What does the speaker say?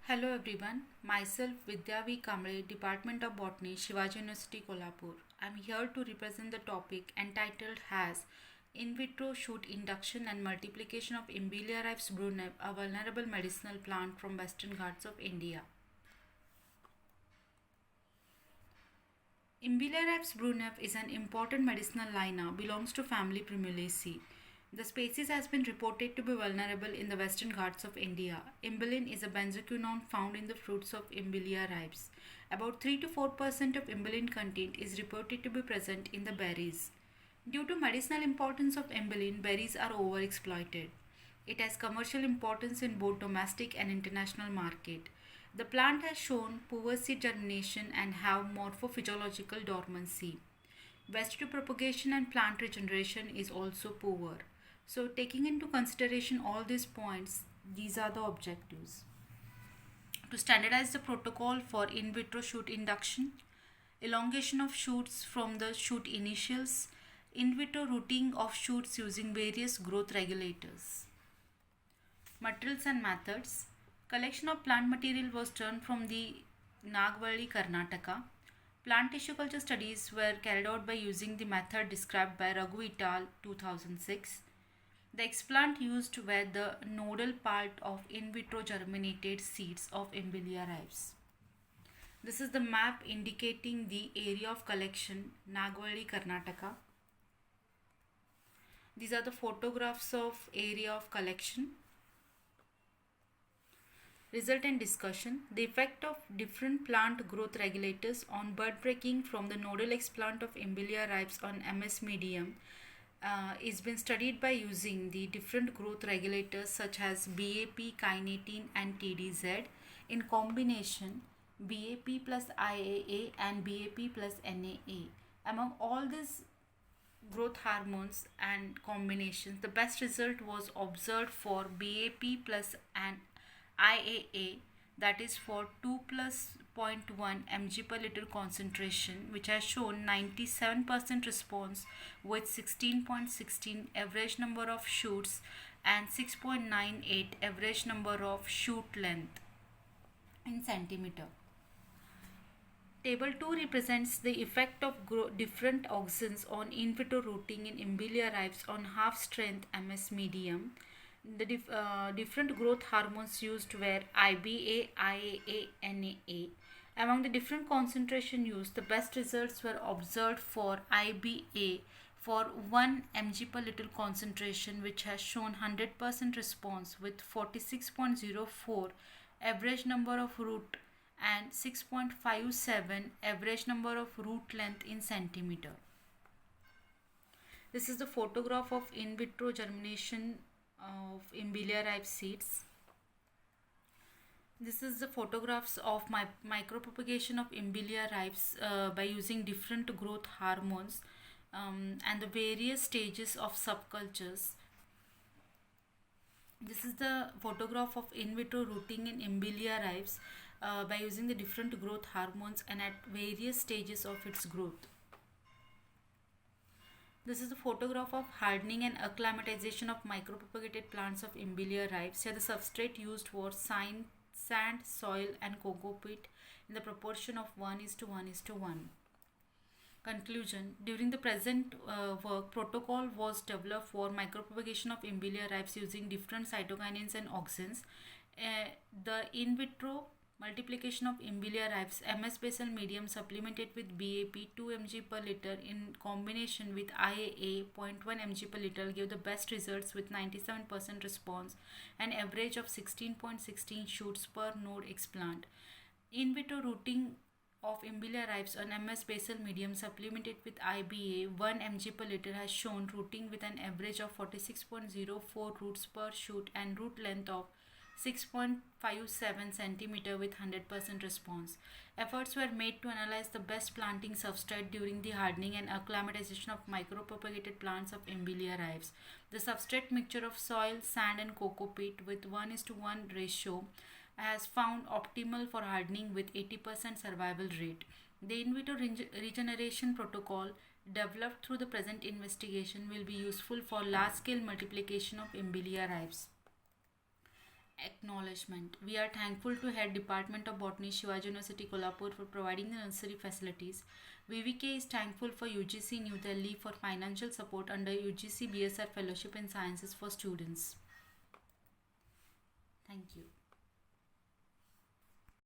Hello everyone, myself Vidya V. Kamble, Department of Botany, Shivaji University, Kolhapur. I am here to represent the topic entitled as In Vitro Shoot Induction and Multiplication of Imbelia ripes bruneb, a vulnerable medicinal plant from Western Ghats of India. Imbelia ripes bruneb is an important medicinal lina, belongs to family Primulaceae. The species has been reported to be vulnerable in the Western Ghats of India. Imbelin is a benzoquinone found in the fruits of Imbelia ripes. About 3 to 4% of imbelin content is reported to be present in the berries. Due to medicinal importance of imbelin, berries are overexploited. It has commercial importance in both domestic and international market. The plant has shown poor seed germination and have morphophysiological dormancy. Vegetable propagation and plant regeneration is also poor. So, taking into consideration all these points, these are the objectives. To standardize the protocol for in vitro shoot induction, elongation of shoots from the shoot initials, in vitro rooting of shoots using various growth regulators. Materials and methods. Collection of plant material was done from the Nagvalli, Karnataka. Plant tissue culture studies were carried out by using the method described by Raghu et al. 2006. The explant used were the nodal part of in vitro germinated seeds of Imbelia ripes. This is the map indicating the area of collection, Nagvalli, Karnataka. These are the photographs of area of collection. Result and discussion. The effect of different plant growth regulators on bud breaking from the nodal explant of Imbelia ripes on MS medium is been studied by using the different growth regulators such as BAP, kinetin and TDZ in combination BAP plus IAA and BAP plus NAA. Among all these growth hormones and combinations, the best result was observed for BAP plus and IAA, that is for 2 plus 0.1 mg per liter concentration, which has shown 97% response with 16.16 average number of shoots and 6.98 average number of shoot length in centimeter. Table 2 represents the effect of different auxins on in vitro rooting in Imbelia ripes on half strength MS medium. The different growth hormones used were IBA, IAA, NAA. Among the different concentration used, the best results were observed for IBA for 1 mg per liter concentration, which has shown 100% response with 46.04 average number of root and 6.57 average number of root length in centimeter. This is the photograph of in vitro germination of Imbelia ripe seeds. This is the photographs of micropropagation of Imbelia ripes by using different growth hormones and the various stages of subcultures. This is the photograph of in vitro rooting in Imbelia ripes by using the different growth hormones and at various stages of its growth. This is a photograph of hardening and acclimatization of micropropagated plants of Imbelia ripes. Here the substrate used was sand, soil and cocoa peat in the proportion of 1:1:1. Conclusion. During the present work, protocol was developed for micropropagation of Imbelia ripes using different cytokinins and auxins. The in vitro multiplication of Imbelia ripes MS basal medium supplemented with BAP 2 mg per liter in combination with IAA 0.1 mg per liter gave the best results with 97% response and average of 16.16 shoots per node explant. In vitro rooting of Imbelia ripes on MS basal medium supplemented with IBA 1 mg per liter has shown rooting with an average of 46.04 roots per shoot and root length of 6.57 cm with 100% response. Efforts were made to analyze the best planting substrate during the hardening and acclimatization of micropropagated plants of Imbelia ripes. The substrate mixture of soil, sand and cocoa peat with 1:1 ratio has found optimal for hardening with 80% survival rate. The in vitro regeneration protocol developed through the present investigation will be useful for large-scale multiplication of Imbelia ripes. Acknowledgement. We are thankful to Head Department of Botany, Shivaji University, Kolhapur for providing the necessary facilities. VVK is thankful for UGC New Delhi for financial support under UGC BSR Fellowship in Sciences for students. Thank you.